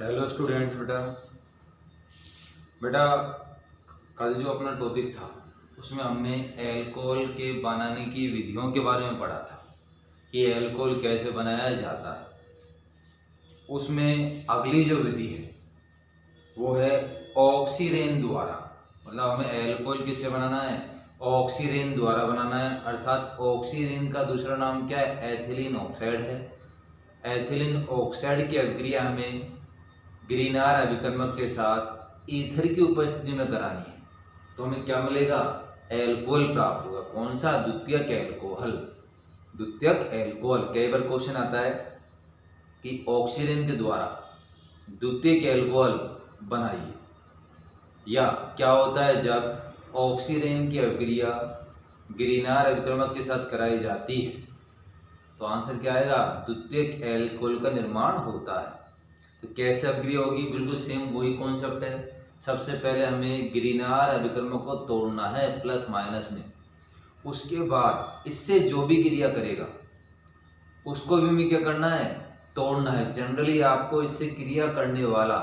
Hello students. बेटा बेटा कल जो अपना टॉपिक था उसमें हमने अल्कोहल के बनाने की विधियों के बारे में पढ़ा था कि अल्कोहल कैसे बनाया जाता है। उसमें अगली जो विधि है वो है ऑक्सीरेन द्वारा। मतलब हमें अल्कोहल किससे बनाना है? ऑक्सीरेन द्वारा बनाना है। अर्थात ऑक्सीरेन का दूसरा नाम क्या है? एथिलीन ऑक्साइड है। एथिलीन ऑक्साइड की अभिक्रिया हमें ग्रीनार अभिकर्मक के साथ ईथर की उपस्थिति में करानी है तो हमें क्या मिलेगा? एल्कोहल प्राप्त होगा। कौन सा? द्वितीयक एल्कोहल। द्वितीयक एल्कोहल। कई बार क्वेश्चन आता है कि ऑक्सीजन के द्वारा द्वितीयक एल्कोहल बनाइए, या क्या होता है जब ऑक्सीजन की अभिक्रिया ग्रीनार अभिकर्मक के साथ कराई जाती है तो आंसर क्या आएगा? द्वितीयक एल्कोहल का निर्माण होता है। तो कैसे अभिक्रिया होगी? बिल्कुल सेम वही कॉन्सेप्ट है। सबसे पहले हमें ग्रीनार अभिकर्मक को तोड़ना है प्लस माइनस में। उसके बाद इससे जो भी क्रिया करेगा उसको भी हमें क्या करना है? तोड़ना है। जनरली आपको इससे क्रिया करने वाला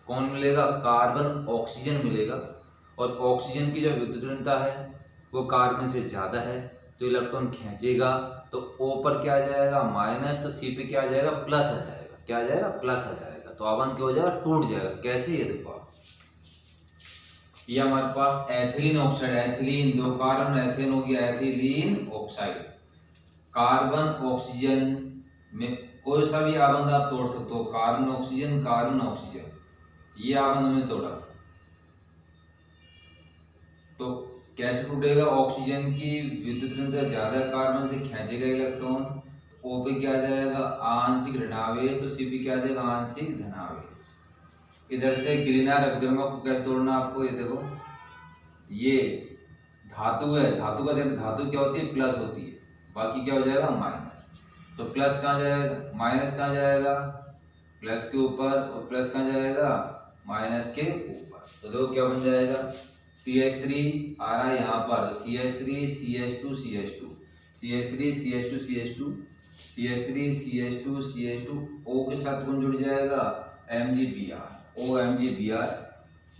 कौन मिलेगा? कार्बन ऑक्सीजन मिलेगा। और ऑक्सीजन की जो विद्युत ऋणता है वो कार्बन से ज़्यादा है तो इलेक्ट्रॉन खींचेगा तो O पर क्या आ जाएगा? माइनस। तो C पे क्या आ जाएगा? प्लस आ जाएगा। क्या आ जाएगा? प्लस आ जाएगा। तो आवन क्या हो जाएगा? टूट जाएगा। कैसे? ये देखो आप, ये हमारे पास एथिलीन ऑक्साइड, एथिलीन दो कार्बन एथिलीन हो गया, एथिलीन ऑक्साइड। कार्बन ऑक्सीजन में कोई सा भी आबंध आप तोड़ सकते हो। कार्बन ऑक्सीजन, कार्बन ऑक्सीजन, ये आबंध हमने तोड़ा तो कैसे टूटेगा? ऑक्सीजन की विद्युत ऋणता ज्यादा है, कार्बन से खींचेगा इलेक्ट्रॉन तो O पे क्या आ जाएगा? आंशिक ऋणावेश। तो C पे क्या आ जाएगा? आंशिक धनावेश। इधर से ग्रीनार अभिकर्मक को कैसे तोड़ना आपको? ये देखो, ये धातु है, धातु का धातु क्या होती है? प्लस होती है। बाकी क्या हो जाएगा? माइनस। तो प्लस कहाँ जाएगा? माइनस कहाँ जाएगा? प्लस के ऊपर। और प्लस कहाँ जाएगा? माइनस के ऊपर। तो देखो क्या बन जाएगा? CH3 आ रहा है यहाँ पर, CH3 CH2 CH2 CH3 CH2 CH2 CH3 CH2 CH2 O के साथ कौन जुड़ जाएगा? MgBr, OMgBr।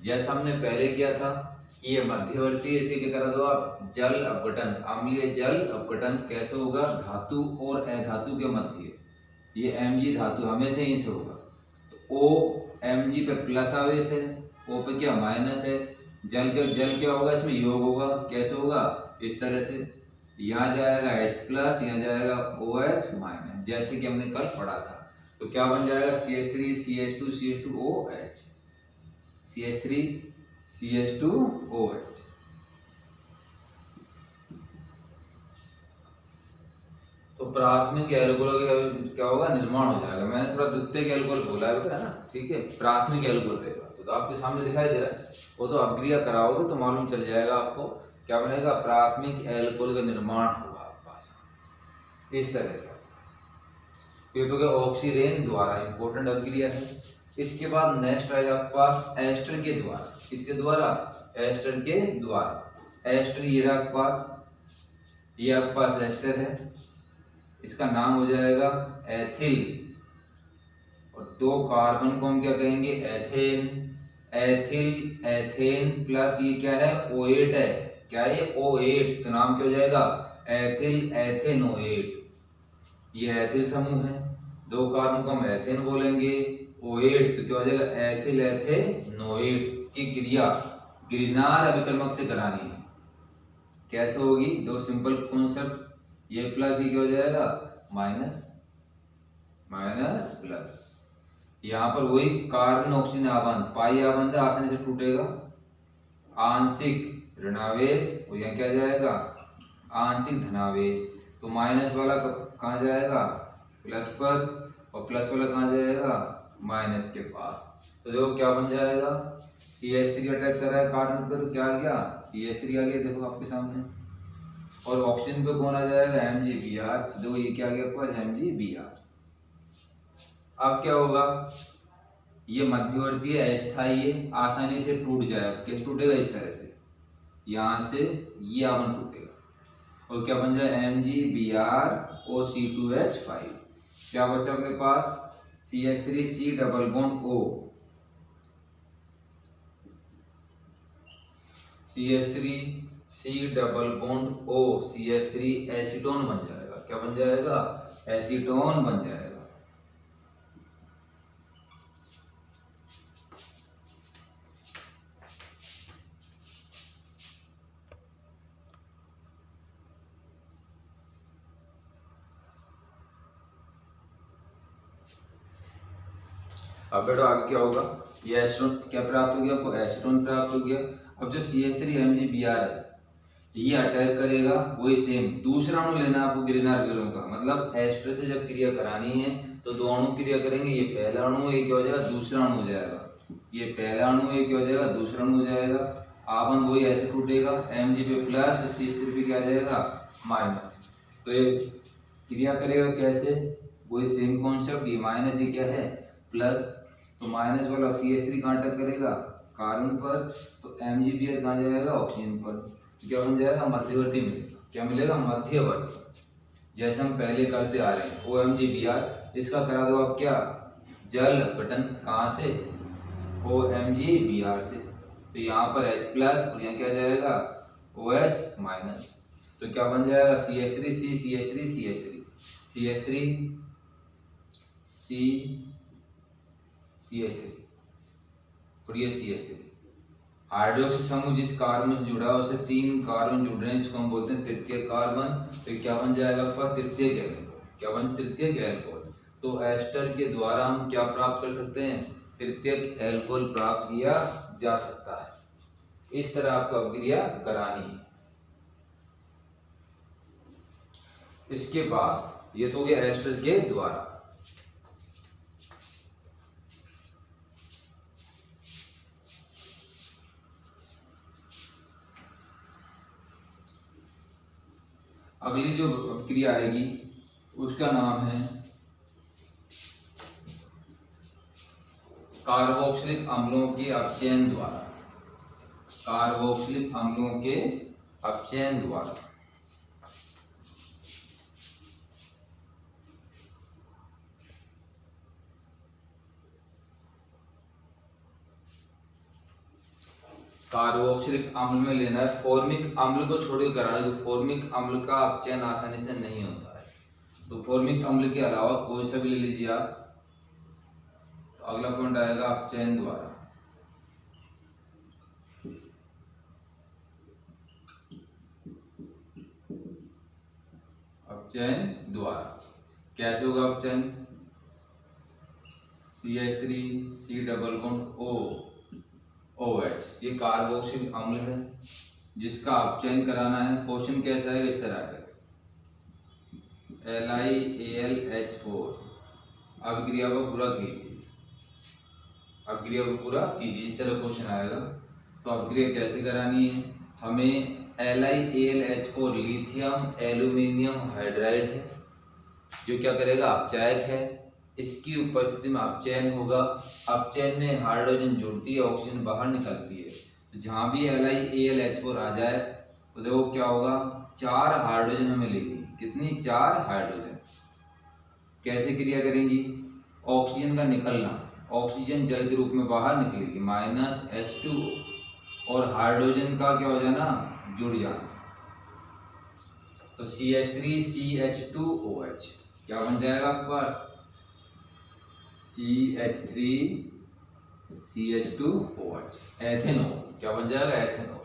जैसा हमने पहले किया था कि ये मध्यवर्ती, इसी के करा दो आप जल अपघटन, अम्लीय जल अपघटन। कैसे होगा? धातु और अधातु के मध्य ये Mg धातु हमेशा यहीं से होगा तो O Mg पे प्लस आवेश है, O पे क्या? माइनस है। जल क्या होगा? इसमें योग होगा। कैसे होगा? इस तरह से यहाँ जाएगा H प्लस, यहाँ जाएगा OH माइनस, जैसे कि हमने कल पढ़ा था। तो क्या बन जाएगा? CH3 CH2 CH2 OH, CH3 CH2 OH। तो प्राथमिक एल्कोहल का क्या होगा? निर्माण हो जाएगा। मैंने थोड़ा द्वितीयक एल्कोहल बोला है बेटा, है ना? ठीक है, प्राथमिक एल्कोहल रहेगा तो आपके सामने दिखाई दे रहा है। वो तो अभिक्रिया कराओगे तो मालूम चल जाएगा आपको क्या बनेगा? प्राथमिक एल्कोहल का निर्माण होगा आपके पास इस तरह से। ये तो क्या? ऑक्सीरेन द्वारा इंपॉर्टेंट अभिक्रिया है। इसके बाद नेक्स्ट आएगा आपके पास एस्टर के द्वारा। किसके द्वारा? एस्टर के द्वारा। एस्टर ये आपके पास, ये आपके पास एस्टर है, इसका नाम हो जाएगा एथिल। और दो कार्बन को हम क्या कहेंगे? एथेन। एथिल एथेन प्लस ये क्या है? O8 है। क्या है ये? O8। तो नाम क्या हो जाएगा? Ethyl ethanoate. ये एथिल समूह है, दो कार्बन को हम एथेन बोलेंगे, O8 तो क्या हो जाएगा? एथिल एथेनोएट की क्रिया ग्रीनार अभिकर्मक से करानी है। कैसे होगी? दो सिंपल कॉन्सेप्ट, ये प्लस ये क्या हो जाएगा? Minus, minus plus. यहाँ पर वही कार्बन ऑक्सीजन आबंध, पाई आबंध आसानी से टूटेगा। आंशिक ऋणावेश और यहाँ क्या जाएगा? आंशिक धनावेश। तो माइनस वाला कहाँ जाएगा? प्लस पर, और प्लस वाला कहाँ जाएगा? माइनस के पास। तो देखो क्या बन जाएगा? CH3 अटैक कर रहा है कार्बन पे तो क्या आ गया? CH3 आ गया, देखो आपके सामने। और ऑक्सीजन पे कौन आ जाएगा? MgBr। देखो ये क्या आ गया आपके पास? MgBr। अब क्या होगा? ये मध्यवर्ती अस्थायी है, आसानी से टूट जाएगा। कैसे टूटेगा? इस तरह से, यहाँ से ये आवन टूटेगा और क्या बन जाए? MgBr O C2H5। क्या बचा अपने पास? CH3 C double bond O, CH3 C double bond O, CH3 acetone बन जाएगा। क्या बन जाएगा? एसीटोन बन जाएगा। अब बेटा आगे क्या होगा? ये एसीटोन क्या प्राप्त हो गया? आपको एसीटोन प्राप्त हो गया। अब जो CH3 MgBr है ये अटैक करेगा, वही सेम दूसरा अणु लेना आपको ग्रीनर ग्रुप का, मतलब एस्टर से जब क्रिया करानी है तो दो अणु क्रिया करेंगे। ये पहला अणु एक हो जाएगा, दूसरा अणु हो जाएगा। ये पहला अणु एक हो जाएगा, दूसरा अणु हो जाएगा। आपन वही ऐसे टूटेगा, Mg पे प्लस तो CH3 पे क्या आ जाएगा? माइनस। तो ये क्रिया करेगा कैसे? वही सेम कॉन्सेप्ट। ये माइनस ये क्या है? प्लस। तो माइनस वाला CH3 कहाँ अटैक करेगा? कार्बन पर। तो MgBr कहाँ जाएगा? ऑक्सीजन पर। क्या बन जाएगा? मध्यवर्ती मिलेगा। क्या मिलेगा? मध्यवर्ती। जैसे हम पहले करते आ रहे हैं OMgBr, इसका करा दो आप क्या? जल अपघटन। कहाँ से? OMgBr से। तो यहाँ पर H प्लस और यहाँ क्या जाएगा? OH minus. तो क्या बन जाएगा? CH3 C CH3 CH3 CH3 C CH3 और ये CH3। हाइड्रोक्सी समूह जिस कार्बन से जुड़ा है उसे 3 कार्बन जुड़ रहे हैं, जिसको हम बोलते हैं तृतीय कार्बन। तो क्या बन जाएगा आपका? तृतीयक एल्कोहल। क्या बन? तृतीयक एल्कोहल। तो एस्टर के द्वारा हम क्या प्राप्त कर सकते हैं? तृतीयक एल्कोहल प्राप्त किया जा सकता है। इस तरह आपको अभिक्रिया करानी है। इसके बाद ये तो हो गया एस्टर के द्वारा। अगली जो क्रिया आएगी उसका नाम है कार्बोक्सिलिक अम्लों के अपचयन द्वारा। कार्बोक्सिलिक अम्लों के अपचयन द्वारा। कार्बोक्सिलिक अम्ल में लेना है, फॉर्मिक अम्ल को छोड़कर कराना है। तो फॉर्मिक अम्ल का अपचयन आसानी से नहीं होता है, तो फॉर्मिक अम्ल के अलावा कोई सा भी ले लीजिए आप। तो अगला पॉइंट आएगा अपचयन द्वारा। अपचयन द्वारा कैसे होगा अपचयन? CH3 C double bond O OH, ये कार्बोक्सिलिक अम्ल है जिसका अपचयन कराना है। क्वेश्चन कैसा है? इस तरह है LiAlH4। अभिक्रिया को पूरा कीजिए, अभिक्रिया को पूरा कीजिए, इस तरह क्वेश्चन आएगा। तो अभिक्रिया कैसे करानी है? हमें LiAlH4 लिथियम एल्यूमिनियम हाइड्राइड है जो क्या करेगा? अपचायक है। इसकी उपस्थिति में अपचयन होगा। अपचयन में हाइड्रोजन जुड़ती है, ऑक्सीजन बाहर निकलती है। तो जहां भी LiAlH4 आ जाए तो देखो क्या होगा? 4 हाइड्रोजन हमें लेनी है। कितनी? 4 हाइड्रोजन। कैसे क्रिया करेंगी? ऑक्सीजन का निकलना, ऑक्सीजन जल के रूप में बाहर निकलेगी, -H2 और हाइड्रोजन का क्या हो जाना? जुड़ जाना। तो CH3 CH2OH क्या बन जाएगा आपके पास? CH3 CH2OH ethanol. क्या बन जाएगा? एथेनॉल।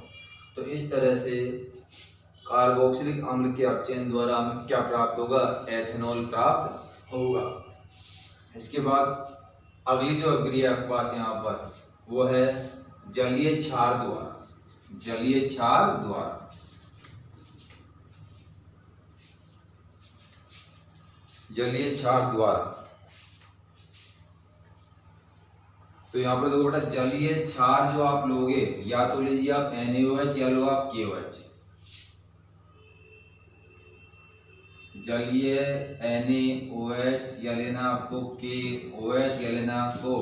तो इस तरह से कार्बोक्सिलिक अम्ल के अपचयन द्वारा हमें क्या प्राप्त होगा? एथेनॉल प्राप्त होगा। इसके बाद अगली जो अभिक्रिया आपके पास यहाँ पर वो है जलीय क्षार द्वारा। जलीय क्षार द्वारा। जलीय क्षार द्वारा। तो यहाँ पर देखो बेटा, जलीय क्षार जो आप लोगे या तो लीजिए आप NaOH या लो आप KOH। जलीय NaOH या लेना आपको KOH या लेना आपको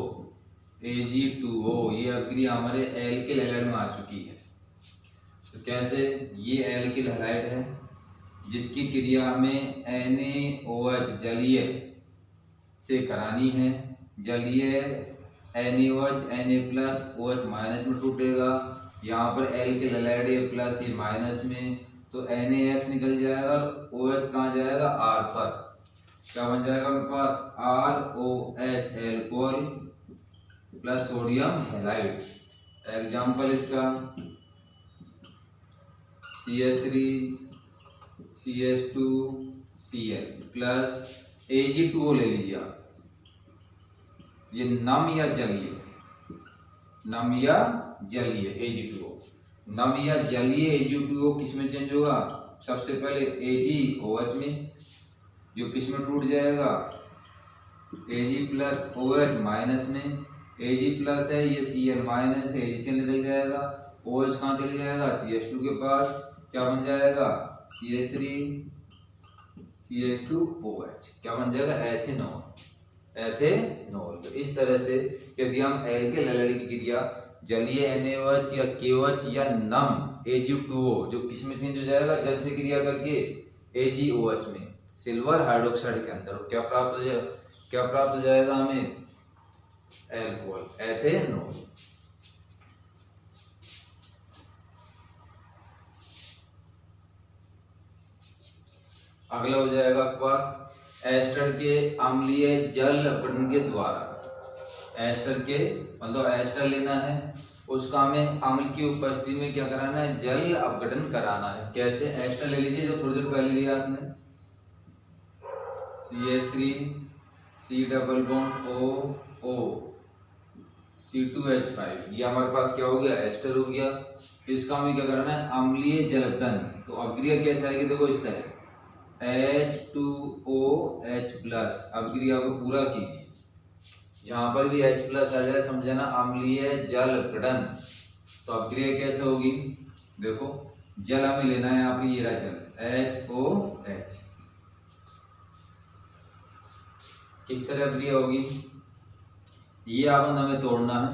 Ag2O। ये अभिक्रिया हमारे एल्किल हैलाइड में आ चुकी है। तो कैसे? ये एल्किल हैलाइड है जिसकी क्रिया में NaOH जलीय से करानी है। जलीय NaOH Na+OH माइनस में टूटेगा, यहाँ पर L के ललैड ये प्लस ये माइनस में, तो NaX निकल जाएगा और OH कहाँ जाएगा R पर, क्या बन जाएगा मेरे पास ROH alcohol plus sodium halide. Example इसका CH3 CH2 Cl plus Ag2O ले लीजिए आप। ये नम या जलीय, नम या जलीय Ag2O, नम या जलीय Ag2O किस में चेंज होगा, सबसे पहले AgOH में, जो किस में टूट जाएगा Ag+OH माइनस में, Ag प्लस है ये Cl माइनस है, Ag से निकल जाएगा, OH कहाँ चले जाएगा CH2 के पास, क्या बन जाएगा CH3 CH2OH, क्या बन जाएगा एथेनॉल, एथेनॉल। तो इस तरह से यदि हम एल के ललड़ की क्रिया जलीय NaOH या KOH या नम Ag2O जो किस में चेंज हो जाएगा जल से क्रिया करके AgOH में, सिल्वर हाइड्रोक्साइड के अंदर क्या प्राप्त हो जाएगा हमें एल्कोहल, एथेनॉल। अगला हो जाएगा आपके पास एस्टर के अम्लीय जल अपघटन के द्वारा, एस्टर के मतलब एस्टर लेना है, उसका हमें अम्ल की उपस्थिति में क्या कराना है, जल अपघटन कराना है। कैसे, एस्टर ले लीजिए जो थोड़ी देर पहले लिया आपने, CH3 C double bond O C2H5, ये हमारे पास क्या हो गया एस्टर हो गया। इसका हमें क्या करना है अम्लीय जल अपघटन, तो अभिक्रिया कैसे आएगी देखो इस तरह H2OH+, अभिक्रिया को पूरा कीजिए, जहां पर भी H+ आ जाए समझना अम्लीय जल अपघटन। तो अभिक्रिया कैसे होगी देखो, जल हमें लेना है यहाँ पर, ये रहा जल HOH, किस तरह अभिक्रिया होगी, ये आपन हमें तोड़ना है,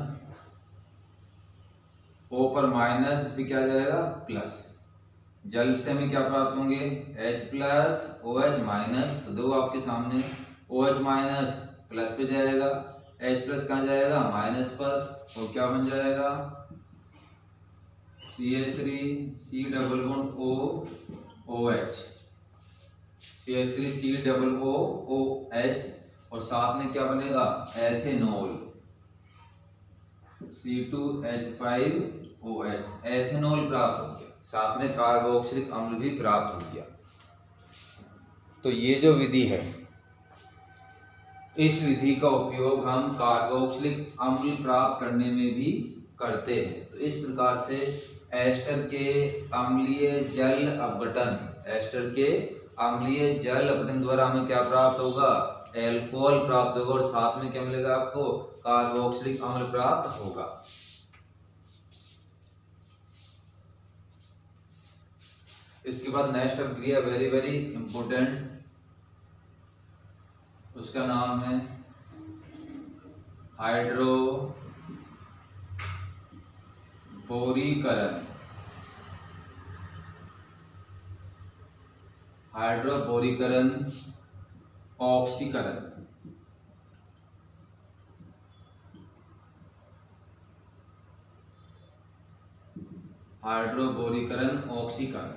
O पर माइनस, इस पर क्या जाएगा प्लस, जल से हमें क्या प्राप्त होंगे H+OH माइनस, तो दो आपके सामने OH माइनस प्लस पे जाएगा, H+ कहाँ जाएगा माइनस पर, और क्या बन जाएगा CH3 C double bond OH, CH3 C double OH, और साथ में क्या बनेगा एथेनॉल C2H5OH, एथेनॉल प्राप्त हो गया, साथ में कार्बोक्सिलिक अम्ल भी प्राप्त हो गया। तो ये जो विधि है, इस विधि का उपयोग हम कार्बोक्सिलिक अम्ल प्राप्त करने में भी करते हैं। तो इस प्रकार से एस्टर के अम्लीय जल अपघटन, एस्टर के अम्लीय जल अपघटन द्वारा हमें क्या प्राप्त होगा एल्कोहल प्राप्त होगा, और साथ में क्या मिलेगा आपको कार्बोक्सिलिक अम्ल प्राप्त होगा। इसके बाद नेक्स्ट अभिक्रिया वेरी वेरी इंपोर्टेंट, उसका नाम है हाइड्रोबोरीकरण, हाइड्रोबोरीकरण ऑक्सीकरण। हाइड्रोबोरीकरण ऑक्सीकरण,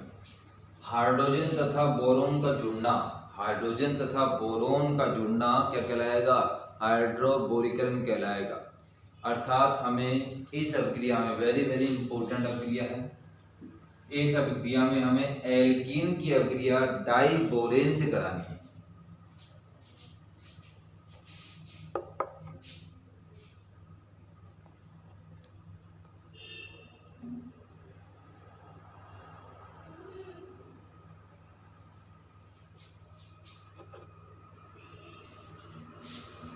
हाइड्रोजन तथा बोरोन का जुड़ना, हाइड्रोजन तथा बोरोन का जुड़ना क्या कहलाएगा हाइड्रोबोरीकरण कहलाएगा। अर्थात हमें इस अभिक्रिया में वेरी वेरी इंपॉर्टेंट अभिक्रिया है, इस अभिक्रिया में हमें एल्कीन की अभिक्रिया डाइबोरेन से करानी है।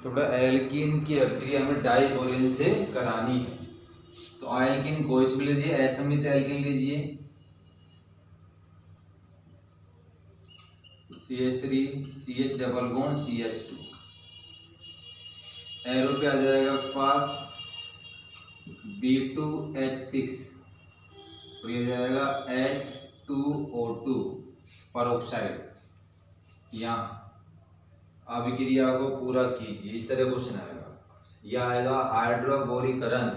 थोड़ा एल्कीन की अभिक्रिया में डाइबोरेन से करानी है। तो एल्कीन को इसमें लीजिए, असमित एल्कीन लीजिए CH3 CH double bond CH2, arrow पे आ जाएगा आपके पास B2H6, और ये जाएगा H2O2 परोक्साइड यहाँ, अभिक्रिया को पूरा कीजिए, इस तरह क्वेश्चन आएगा। यह आएगा हाइड्रोबोरीकरण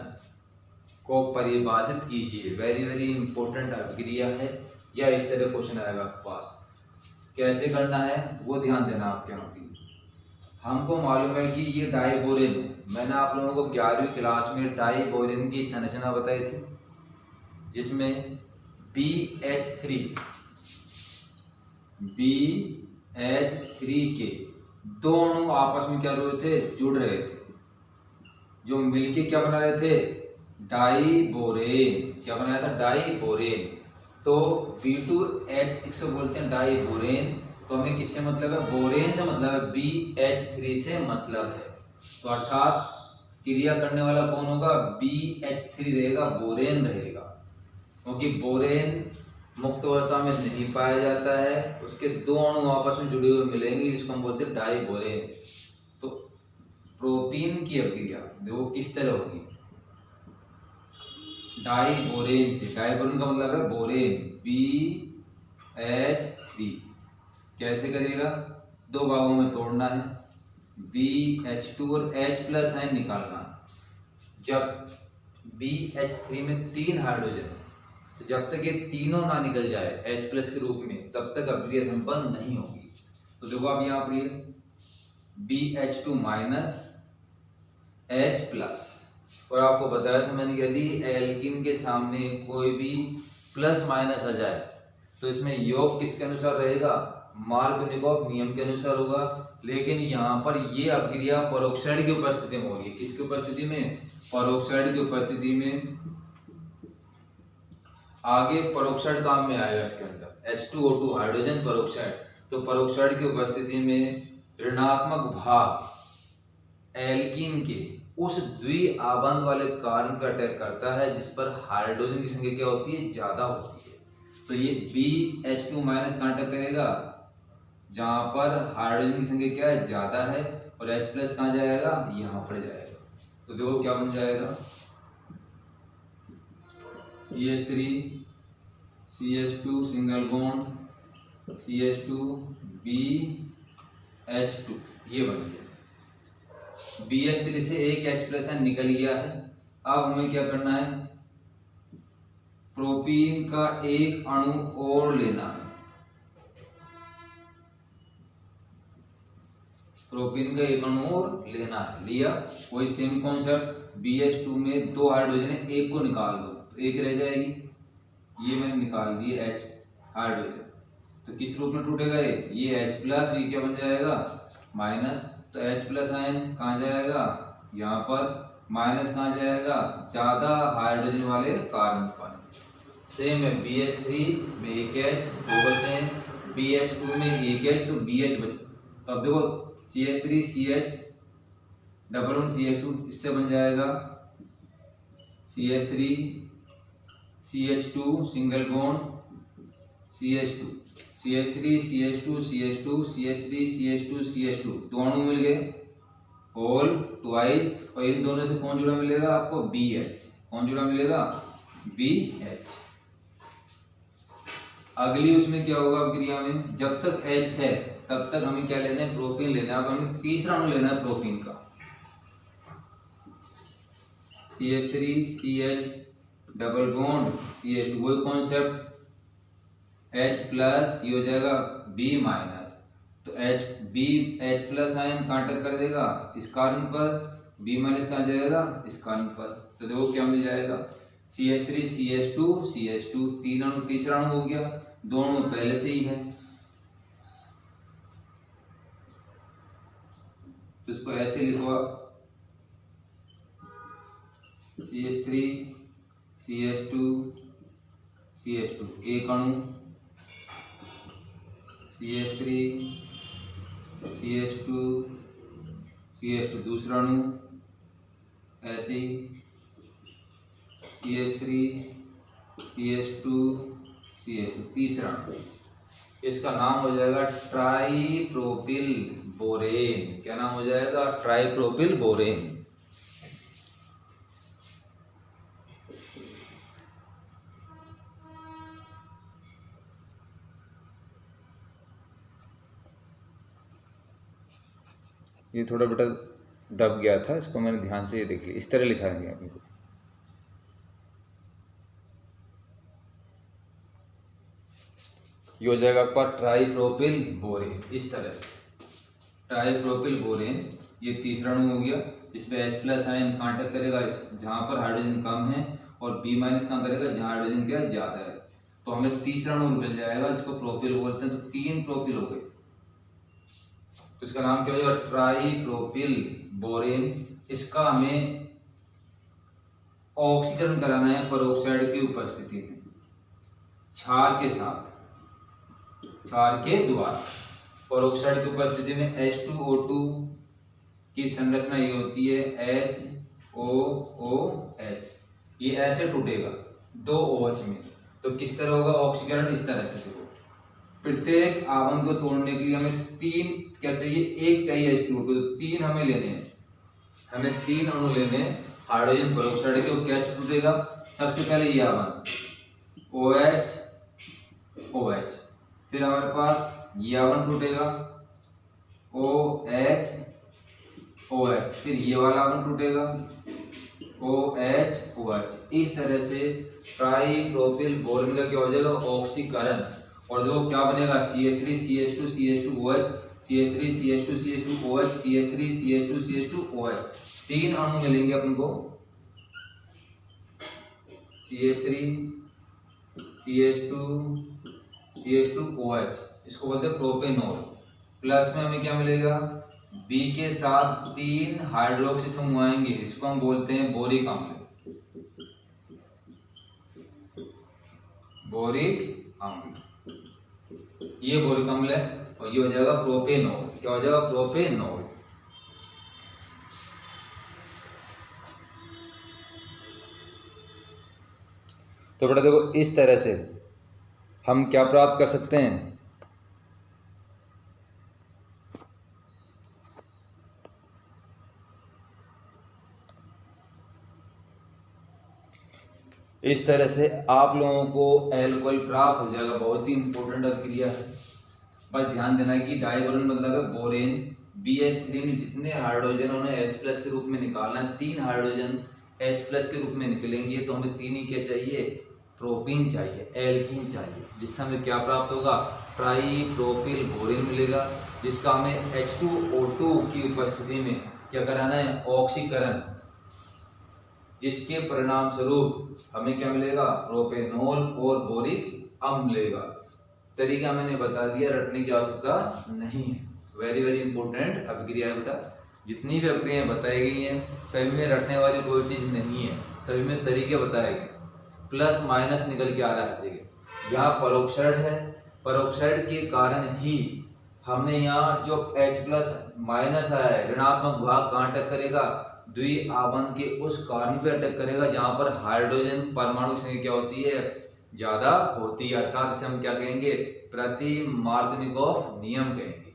को परिभाषित कीजिए, वेरी वेरी इंपॉर्टेंट अभिक्रिया है, या इस तरह क्वेश्चन आएगा आपके पास। कैसे करना है वो ध्यान देना आपके यहाँ भी। हमको मालूम है कि ये डाइबोरेन है, मैंने आप लोगों को 11वीं क्लास में डाइबोरेन की संरचना बताई थी, जिसमें BH3 के दो अणु आपस में क्या हो रहे थे, जुड़ रहे थे, जो मिलके क्या बना रहे थे, डाइबोरेन। क्या बनाया था, डाइबोरेन। तो B2H6 बोलते हैं डाइबोरेन। तो हमें किससे मतलब है, बोरेन से मतलब है, BH3 से मतलब है। तो अर्थात क्रिया करने वाला कौन होगा, BH3 रहेगा, बोरेन रहेगा, क्योंकि बोरेन मुक्त अवस्था में नहीं पाया जाता है, उसके दो अणु आपस में जुड़े हुए मिलेंगे, जिसको हम बोलते हैं डाइबोरेन। तो प्रोपीन की अभिक्रिया देखो किस तरह होगी, डाइबोरेन से, डाइबोरेन का मतलब है बोरेन, BH3 कैसे करेगा, दो भागों में तोड़ना है, BH2 और H प्लस आयन निकालना है। जब BH3 में 3 हाइड्रोजन है, तो जब तक ये तीनों ना निकल जाए H प्लस के रूप में, तब तक अभिक्रिया संपन्न नहीं होगी। तो देखो आप यहाँ पर BH2 माइनस H प्लस, और आपको बताया था मैंने, यदि एल्किन के सामने कोई भी प्लस माइनस आ जाए तो इसमें योग किसके अनुसार रहेगा, मार्कोनिकोव नियम के अनुसार होगा। लेकिन यहाँ पर ये अभिक्रिया पेरोक्साइड की उपस्थिति में होगी, किसकी उपस्थिति में, पेरोक्साइड की उपस्थिति में। आगे पेरोक्साइड काम में आएगा इसके अंदर, H2O2 हाइड्रोजन पेरोक्साइड। तो पेरोक्साइड की उपस्थिति में ऋणात्मक भाग एल्कीन के उस द्विआबंध वाले कार्बन पर अटैक करता है, जिस पर हाइड्रोजन की संख्या क्या होती है, ज्यादा होती है। तो ये BH2 माइनस कहाँ अटैक करेगा, जहां पर हाइड्रोजन की संख्या क्या है, ज्यादा है, और H प्लस कहाँ जाएगा, यहाँ पर जाएगा। तो देखो क्या बन जाएगा, CH3 CH2 single bond CH2 BH2, ये बन गया। BH3 से एक H प्लस निकल गया है। अब हमें क्या करना है, प्रोपीन का एक अणु और लेना है, प्रोपीन का एक अणु और लेना है, लिया। वही सेम कॉन्सेप्ट, BH2 में दो हाइड्रोजन है, एक को निकाल दो तो एक रह जाएगी, ये मैंने निकाल दिए H हाइड्रोजन। तो किस रूप में टूटेगा ये H प्लस, ये क्या बन जाएगा, माइनस। तो H प्लस आयन कहाँ जाएगा, यहाँ पर, माइनस कहाँ जाएगा, ज्यादा हाइड्रोजन वाले कार्बन पर। सेम है, BH3 में एक H, दो बचे हैं, BH2 में एक H, तो BH बचे। तो अब देखो CH3 CH double bond CH2, इससे बन जाएगा CH3 CH2 single bond CH2, CH3 CH2 CH2 CH3 CH2 CH2, दो अणु मिल गए होल ट्वाइस, और इन दोनों से कौन जुड़ा मिलेगा आपको, BH। कौन जुड़ा मिलेगा, BH। अगली उसमें क्या होगा अभिक्रिया में, जब तक H है तब तक हमें क्या लेना है, प्रोपीन लेना है। अब हमें तीसरा अणु लेना है प्रोपीन का, CH3 CH double bond CH2, वही कॉन्सेप्ट, H प्लस ये हो जाएगा B माइनस। तो H प्लस आयन कहाँ अटैक कर देगा, इस कार्बन पर, B माइनस कहाँ जाएगा, इस कार्बन पर। तो देखो क्या मिल जाएगा, CH3 CH2 तीन अणु, तीसरा अणु हो गया, दो अणु पहले से ही है, तो इसको ऐसे लिखो आप, CH3 CH2 एक अणु, CH3 CH2 दूसरा अणु, ऐसे ही CH3 CH2 तीसरा अणु। इसका नाम हो जाएगा ट्राइप्रोपिल बोरेन। क्या नाम हो जाएगा, ट्राइप्रोपिल बोरेन। ये थोड़ा बेटा दब गया था, इसको मैंने ध्यान से ये देख लिया, इस तरह लिखा है आपको। ये हो जाएगा आपका ट्राइप्रोपिल बोरेन, इस तरह से ट्राइप्रोपिल बोरेन। ये तीसरा अणु हो गया, इसमें H+ आयन कांटेक्ट करेगा जहाँ पर हाइड्रोजन कम है, और B- कहाँ करेगा जहाँ हाइड्रोजन क्या ज्यादा है। तो हमें तीसरा अणु मिल जाएगा जिसको प्रोपिल बोलते हैं। तो 3 प्रोपिल हो गए, तो इसका नाम क्या हो जाएगा ट्राइप्रोपिल बोरेन। इसका हमें ऑक्सीकरण कराना है पेरोक्साइड की उपस्थिति में, क्षार के साथ, क्षार के द्वारा। पेरोक्साइड की उपस्थिति में H2O2 की संरचना ये होती है HOOH। ये ऐसे टूटेगा 2 OH में, तो किस तरह होगा ऑक्सीकरण, इस तरह से। देखो प्रत्येक आबंध को तोड़ने के लिए हमें 3 क्या चाहिए, एक चाहिए H2O2, तो 3 हमें लेने हैं, हमें 3 अणु लेने हैं हाइड्रोजन पेरोक्साइड के। वो कैसे टूटेगा, सबसे पहले ये आबंध OH, फिर हमारे पास ये आबंध टूटेगा OH, फिर ये वाला आबंध टूटेगा OH। इस तरह से ट्राइप्रोपिल बोरेन का क्या हो जाएगा ऑक्सीकरण। और देखो क्या बनेगा CH3 CH2 CH2OH, CH3 CH2 CH2OH, CH3 CH2 CH2OH। 3 अणु मिलेंगे अपन को, CH3 CH2 CH2OH, इसको बोलते हैं प्रोपेनॉल। प्लस में हमें क्या मिलेगा, B के साथ 3 हाइड्रोक्सी समूह आएंगे, इसको हम बोलते हैं बोरिक अम्ल, बोरिक अम्ल। ये बोरिक अम्ल है, और ये हो जाएगा प्रोपेनॉल। क्या हो जाएगा प्रोपेनॉल। तो बेटा देखो इस तरह से हम क्या प्राप्त कर सकते हैं, इस तरह से आप लोगों को एल्कोहल प्राप्त हो जाएगा। बहुत ही इंपॉर्टेंट अभिक्रिया है, बस ध्यान देना है कि डाइबोरेन मतलब है बोरेन। BH3 में जितने हाइड्रोजन उन्हें H+ के रूप में निकालना है, 3 हाइड्रोजन H+ के रूप में निकलेंगे, तो हमें 3 ही क्या चाहिए, प्रोपीन चाहिए, एल्कीन चाहिए, जिससे हमें क्या प्राप्त होगा, ट्राइप्रोपिल बोरेन मिलेगा, जिसका हमें H2O2 की उपस्थिति में क्या कराना है ऑक्सीकरण, जिसके परिणाम स्वरूप हमें क्या मिलेगा प्रोपेनॉल और बोरिक अम्ल मिलेगा। तरीका मैंने बता दिया, रटने की आवश्यकता नहीं है। वेरी वेरी इंपॉर्टेंट अभिक्रिया है बेटा। जितनी भी अभिक्रियाएं बताई गई हैं सभी में रटने वाली कोई चीज़ नहीं है, सभी में तरीके बताए गए, प्लस माइनस निकल के आ रहा है। यहाँ परोक्साइड है, परोक्साइड के कारण ही हमने यहाँ जो H+ आया है, ऋणात्मक भाग कहाँ अटक करेगा, द्वि आबंध के उस कार्बन पे अटैक करेगा जहां पर हाइड्रोजन परमाणु संख्या क्या होती है, ज्यादा होती है। अर्थात इसे हम क्या कहेंगे, प्रति मार्कनिकोव नियम कहेंगे।